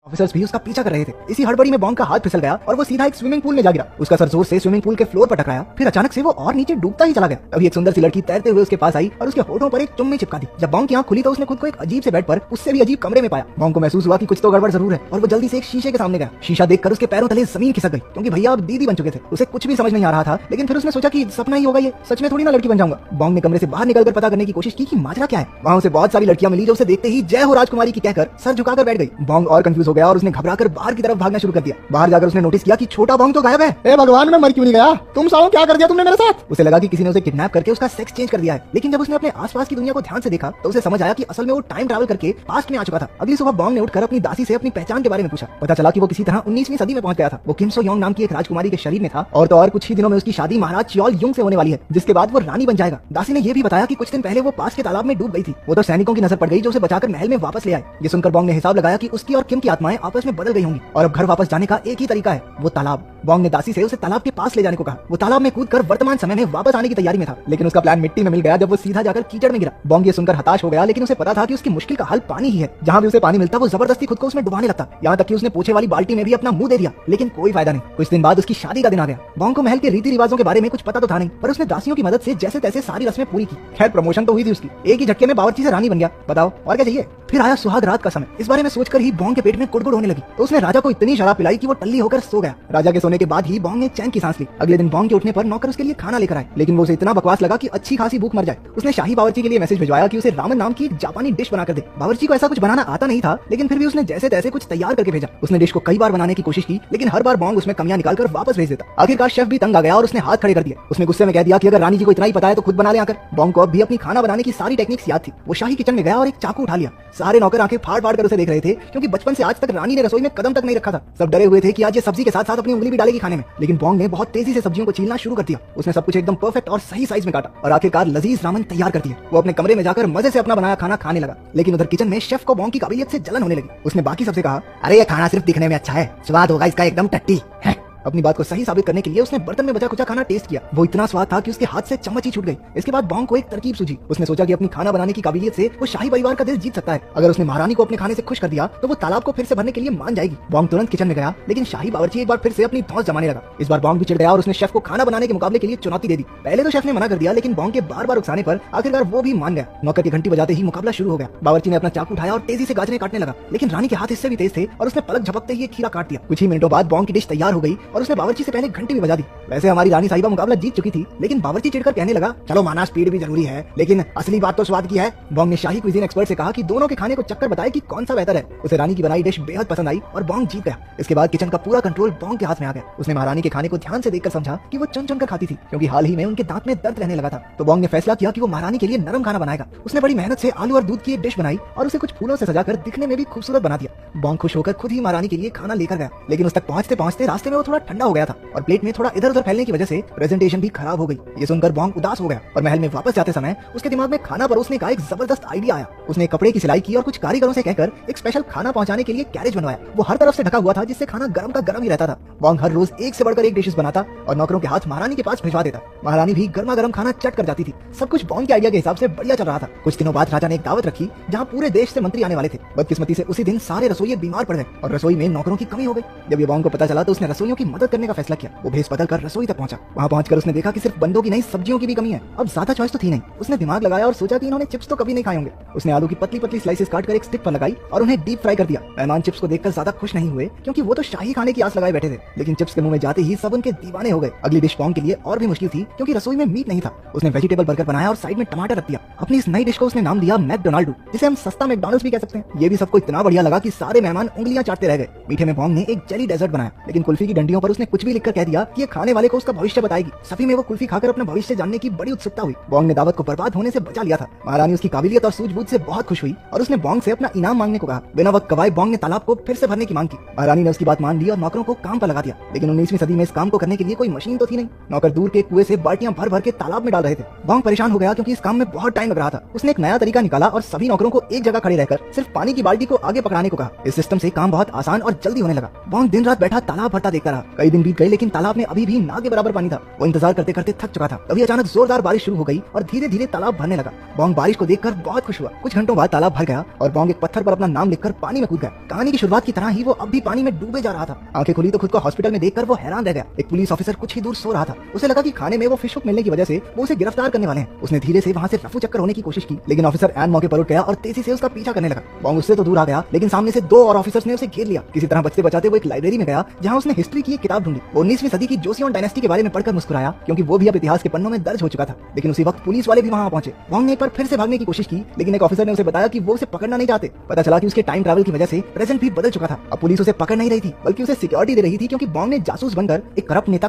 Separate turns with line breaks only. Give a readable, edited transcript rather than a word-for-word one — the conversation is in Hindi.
ऑफिसर्स भी उसका पीछा कर रहे थे। इसी हड़बड़ी में बॉन्ग का हाथ फिसल गया और वो सीधा एक स्विमिंग पूल में जा गिरा। उसका सर जोर से स्विमिंग पूल के फ्लोर पर टकराया, फिर अचानक से वो और नीचे डूबता ही चला गया। तभी एक सुंदर सी लड़की तैरते हुए उसके पास आई और उसके होठों पर एक चुम्मी चिपका दी। जब बॉन्ग की आंख खुली तो उसने खुद को एक अजीब से बेड पर उससे भी अजीब कमरे में पाया। बॉन्ग को महसूस हुआ कि कुछ तो गड़बड़ जरूर है और वो जल्दी से एक शीशे के सामने गया। शीशा देखकर उसके पैरों तले जमीन खिसक गई, क्योंकि भैया अब दीदी बन चुके थे। उसे कुछ भी समझ नहीं आ रहा था, लेकिन फिर उसने सोचा कि सपना ही होगा, ये सच में थोड़ी ना लड़की बन जाऊंगा। बॉन्ग ने कमरे से बाहर निकलकर पता करने की कोशिश की कि माजरा क्या है। वहाँ उसे बहुत सारी लड़कियां मिली जो उसे देखते ही जय हो राजकुमारी की कहकर सर झुकाकर बैठ गई। बॉन्ग और कंफ्यूज हो गया और उसने घबराकर बाहर की तरफ भागना शुरू कर दिया। बाहर जाकर उसने नोटिस किया कि छोटा बॉन्ग तो गायब है। ए भगवान, मैं मर क्यों नहीं गया? तुम सालों क्या कर दिया तुमने मेरे साथ? उसे लगा कि किसी ने उसे किडनैप करके उसका सेक्स चेंज कर दिया है। लेकिन जब उसने अपने आसपास की दुनिया को ध्यान से देखा तो उसे समझ आया कि असल में वो टाइम ट्रैवल करके पास्ट में आ चुका था। अगली सुबह बॉन्ग ने उठकर अपनी दासी से अपनी पहचान के बारे में पूछा। पता चला कि वो किसी तरह 19वीं सदी में पहुंच गया था। वो किम सो योंग नाम की एक राजकुमारी के शरीर में था और तो और कुछ ही दिनों में उसकी शादी महाराज च्योल युंग से होने वाली है, जिसके बाद वो रानी बन जाएगा। दासी ने यह भी बताया कि कुछ दिन पहले वो पास के तालाब में डूब गई थी। वो तो सैनिकों की नजर पड़ गई जो उसे बचाकर महल में वापस ले आए। ये सुनकर बॉन्ग ने हिसाब लगाया कि उसकी और किम की आत्माएं आपस में बदल गई होंगी और अब घर वापस जाने का एक ही तरीका है, वो तालाब। बॉन्ग ने दासी से उसे तालाब के पास ले जाने को कहा। वो तालाब में कूदकर वर्तमान समय में वापस आने की तैयारी में था, लेकिन उसका प्लान मिट्टी में मिल गया जब वो सीधा जाकर कीचड़ में गिरा। बॉन्ग ये सुनकर हताश हो गया, लेकिन उसे पता था कि उसकी मुश्किल का हल पानी ही है। जहाँ भी उसे पानी मिलता वो जबरदस्ती खुद को उसमें डुबाने लगता, यहाँ तक कि उसने पोछे वाली बाल्टी में भी अपना मुंह दे दिया, लेकिन कोई फायदा नहीं। कुछ दिन बाद उसकी शादी का दिन आ गया। बॉन्ग को महल के रीति रिवाजों के बारे में कुछ पता तो था नहीं, पर उसने दासियों की मदद से जैसे तैसे सारी रस्में पूरी की। खैर प्रमोशन तो हुई थी उसकी, एक ही झटके में बावर्ची से रानी बन गया। बताओ और क्या चाहिए? फिर आया सुहाग रात का समय। इस बारे में सोचकर ही बॉन्ग के पेट में गुड़गुड़ होने लगी, तो उसने राजा को इतनी शराब पिलाई कि वो टल्ली होकर सो गया। राजा के सोने के बाद ही बॉन्ग ने चैन की सांस ली। अगले दिन बॉन्ग के उठने पर नौकर उसके लिए खाना लेकर आए, लेकिन वो उसे इतना बकवास लगा कि अच्छी खासी भूख मर जाए। उसने शाही बावर्ची के लिए मैसेज भिजवाया कि उसे रामन नाम की एक जापानी डिश बनाकर दे। बावर्ची को ऐसा कुछ बनाना आता नहीं था, लेकिन फिर भी उसने जैसे तैसे कुछ तैयार करके भेजा। उसने डिश को कई बार बनाने की कोशिश की, लेकिन हर बार बॉन्ग उसमें कमियां निकालकर वापस भेज देता। आखिरकार शेफ भी तंग आ गया और उसने हाथ खड़े कर दिए। उसने गुस्से में कह दिया कि अगर रानी जी को इतना ही पता है तो खुद बना ले आकर। बॉन्ग को अब भी अपनी खाना बनाने की सारी टेक्निक्स याद थी। वो शाही किचन में गया और एक चाकू उठा लिया। सारे नौकर आंखें फाड़ फाड़ कर उसे देख रहे थे, क्योंकि बचपन से आज तक रानी ने रसोई में कदम तक नहीं रखा था। सब डरे हुए थे कि आज ये सब्जी के साथ साथ अपनी उंगली भी डालेगी खाने में। लेकिन बॉन्ग ने बहुत तेजी से सब्जियों को छीलना शुरू कर दिया। उसने सब कुछ एकदम परफेक्ट और सही साइज में काटा और आखिरकार लजीज रामन तैयार कर दिया। वो अपने कमरे में जाकर मजे से अपना बनाया खाना खाने लगा, लेकिन उधर किचन में शेफ को बॉन्ग की काबिलियत से जलन होने लगी। उसने बाकी सबसे कहा, अरे ये खाना सिर्फ दिखने में अच्छा है, स्वाद होगा इसका एकदम टट्टी है। अपनी बात को सही साबित करने के लिए उसने बर्तन में बचा कुचा खाना टेस्ट किया। वो इतना स्वाद था कि उसके हाथ से चम्मच ही छूट गई। इसके बाद बॉन्ग को एक तरकीब सूझी। उसने सोचा कि अपनी खाना बनाने की काबिलियत से वो शाही परिवार का दिल जीत सकता है। अगर उसने महारानी को अपने खाने से खुश कर दिया तो वो तालाब को फिर से भरने के लिए मान जाएगी। बॉन्ग तुरंत किचन में गया, लेकिन शाही बावर्ची एक बार फिर से अपनी धौंस जमाने लगा। इस बार बॉन्ग भी चिढ़ गया और उसने शेफ को खाना बनाने के मुकाबले के लिए चुनौती दे दी। पहले तो शेफ ने मना कर दिया, लेकिन बॉन्ग के बार बार उकसाने पर आखिरकार वो भी मान गया। नौकर की घंटी बजाते ही मुकाबला शुरू हो गया। बावर्ची ने अपना चाकू उठाया और तेजी से गाजरें काटने लगा, लेकिन रानी के हाथ इससे भी तेज थे और उसने पलक झपकते ही एक खीरा काट दिया। कुछ ही मिनटों बाद बॉन्ग की डिश तैयार हो गई और उसने बावर्ची से पहले घंटी भी बजा दी। वैसे हमारी रानी साहिबा मुकाबला जीत चुकी थी, लेकिन बावर्ची चिढ़कर कहने लगा, चलो माना स्पीड भी जरूरी है, लेकिन असली बात तो स्वाद की है। बॉन्ग ने शाही कुजीन एक्सपर्ट से कहा कि दोनों के खाने को चक्कर बताए कि कौन सा बेहतर है। उसे रानी की बनाई डिश बेहद पसंद आई और बॉन्ग जीत गया। इसके बाद किचन का पूरा कंट्रोल बॉन्ग के हाथ में आ गया। उसने महारानी के खाने को ध्यान से देखकर समझा कि वो चुन चुन कर खाती थी, क्योंकि हाल ही में उनके दांत में दर्द रहने लगा था। तो बॉन्ग ने फैसला किया कि वो महारानी के लिए नरम खाना बनाएगा। उसने बड़ी मेहनत से आलू और दूध की एक डिश बनाई और उसे कुछ फूलों से सजाकर दिखने में भी खूबसूरत बना दिया। बॉन्ग खुश होकर खुद ही महारानी के लिए खाना लेकर गया, लेकिन उस तक पहुंचते पहुंचते रास्ते में वो थोड़ा ठंडा हो गया था और प्लेट में थोड़ा इधर उधर फैलने की वजह से प्रेजेंटेशन भी खराब हो गई। ये सुनकर बॉन्ग उदास हो गया और महल में वापस जाते समय उसके दिमाग में खाना परोसने का एक जबरदस्त आइडिया आया। उसने कपड़े की सिलाई की और कुछ कारीगरों से कहकर एक स्पेशल खाना पहुंचाने के लिए कैरेज बनवाया। वो हर तरफ से ढका हुआ था, जिससे खाना गर्म का गर्म ही रहता था। बॉन्ग हर रोज एक से बढ़कर एक डिशेस बनाता और नौकरों के हाथ महारानी के पास भिजवा देता। महारानी भी गर्मा गर्म खाना चट कर जाती थी। सब कुछ बॉन्ग के आइडिया के हिसाब से बढ़िया चल रहा था। कुछ दिनों बाद राजा ने एक दावत रखी, जहाँ पूरे देश से मंत्री आने वाले थे। बदकिस्मती से उसी दिन सारे रसोइये बीमार पड़ गए और रसोई में नौकरों की कमी हो गई। जब ये बॉन्ग को पता चला तो उसने रसोइयों की मदद करने का फैसला किया। वो भेस बदल कर रसोई तक पहुंचा। वहाँ पहुंचकर उसने देखा कि सिर्फ बंदों की नहीं सब्जियों की भी कमी है। अब ज्यादा चॉइस तो थी नहीं। उसने दिमाग लगाया और सोचा कि इन्होंने चिप्स तो कभी नहीं खाए होंगे। उसने आलू की पतली पतली स्लाइसेस काटकर एक स्टिक पर लगाई और उन्हें डीप फ्राई कर दिया। मेहमान चिप्स को देखकर ज्यादा खुश नहीं हुए, क्योंकि वो तो शाही खाने की आस लगाए बैठे थे, लेकिन चिप्स के मुंह में जाते ही सब उनके दीवाने हो गए। अगली डिश बॉन्ग के लिए और भी मुश्किल थी, क्योंकि रसोई में मीट नहीं था। उसने वेजिटेबल बर्गर बनाया और साइड में टमाटर रख दिया। अपनी इस नई डिश को उसने नाम दिया मैकडोनाल्डू, जिसे हम सस्ता मैकडॉनल्ड्स भी कह सकते हैं। ये भी सबको इतना बढ़िया लगा कि सारे मेहमान उंगलियां चाटते रह गए। मीठे में बॉन्ग ने एक जेली डेजर्ट बनाया, लेकिन कुल्फी की डंडियों पर उसने कुछ भी लिखकर कह दिया कि ये खाने वाले को उसका भविष्य बताएगी। सभी में वो कुल्फी खाकर अपना भविष्य जानने की बड़ी उत्सुकता हुई। बॉन्ग ने दावत को बर्बाद होने से बचा लिया था। महारानी उसकी काबिलियत और सूझबूझ से बहुत खुश हुई और उसने बॉन्ग से अपना इनाम मांगने को कहा। बिना वक्त गवाए बॉन्ग ने तालाब को फिर से भरने की मांग की। महारानी ने उसकी बात मान ली और नौकरों को काम पर लगा दिया, लेकिन 19वीं सदी में इस काम को करने के लिए कोई मशीन तो थी नहीं। नौकर दूर के कुएं से बाल्टियां भर भर के तालाब में डाल रहे थे। बॉन्ग परेशान हो गया, क्योंकि इस काम में बहुत टाइम लग रहा था। उसने एक नया तरीका निकाला और सभी नौकरों को एक जगह खड़े रहकर सिर्फ पानी की बाल्टी को आगे पकड़ाने को कहा। इस सिस्टम से काम बहुत आसान और जल्दी होने लगा। बॉन्ग दिन रात बैठा तालाब भरता देखता रहा। कई दिन बीत गए, लेकिन तालाब में अभी भी नाक के बराबर पानी था। वो इंतजार करते करते थक चुका था। तभी अचानक जोरदार बारिश शुरू हो गई और धीरे धीरे तालाब भरने लगा। बॉन्ग बारिश को देखकर बहुत खुश हुआ। कुछ घंटों बाद तालाब भर गया और बॉन्ग एक पत्थर पर अपना नाम लिखकर पानी में कूद गया। कहानी की शुरुआत की तरह ही वो अब भी पानी में डूबे जा रहा था। आंखें खुली तो खुद को हॉस्पिटल में देखकर वो हैरान रह गया। एक पुलिस ऑफिसर कुछ ही दूर सो रहा था। उसे लगा कि खाने में वो फिश हुक मिलने की वजह से वो उसे गिरफ्तार करने वाले हैं। उसने धीरे से वहां से रफू चक्कर होने की कोशिश की, लेकिन ऑफिसर एन मौके पर उठ गया और तेजी से उसका पीछा करने लगा। बॉन्ग उससे तो दूर आ गया, लेकिन सामने से 2 और ऑफिसर्स ने उसे घेर लिया। किसी तरह बचते बचाते वो एक लाइब्रेरी में गया, जहां उसने हिस्ट्री की एक किताब ढूंढी। 19वीं सदी की जोसियोन डायनेस्टी के बारे में पढ़कर मुस्कुराया, क्योंकि वो भी अब इतिहास के पन्नों में दर्ज हो चुका था। लेकिन उसी वक्त पुलिस वाले भी वहां पहुंचे। बॉन्ग ने एक बार फिर से भागने की कोशिश की, लेकिन एक ऑफिसर ने उसे बताया कि वो उसे पकड़ना नहीं चाहते। पता चला कि उसके टाइम ट्रैवल की वजह से प्रेजेंट भी बदल चुका था। अब पुलिस उसे पकड़ नहीं रही थी, बल्कि उसे सिक्योरिटी दे रही थी, क्योंकि बॉन्ग ने जासूस बनकर एक करप्ट नेता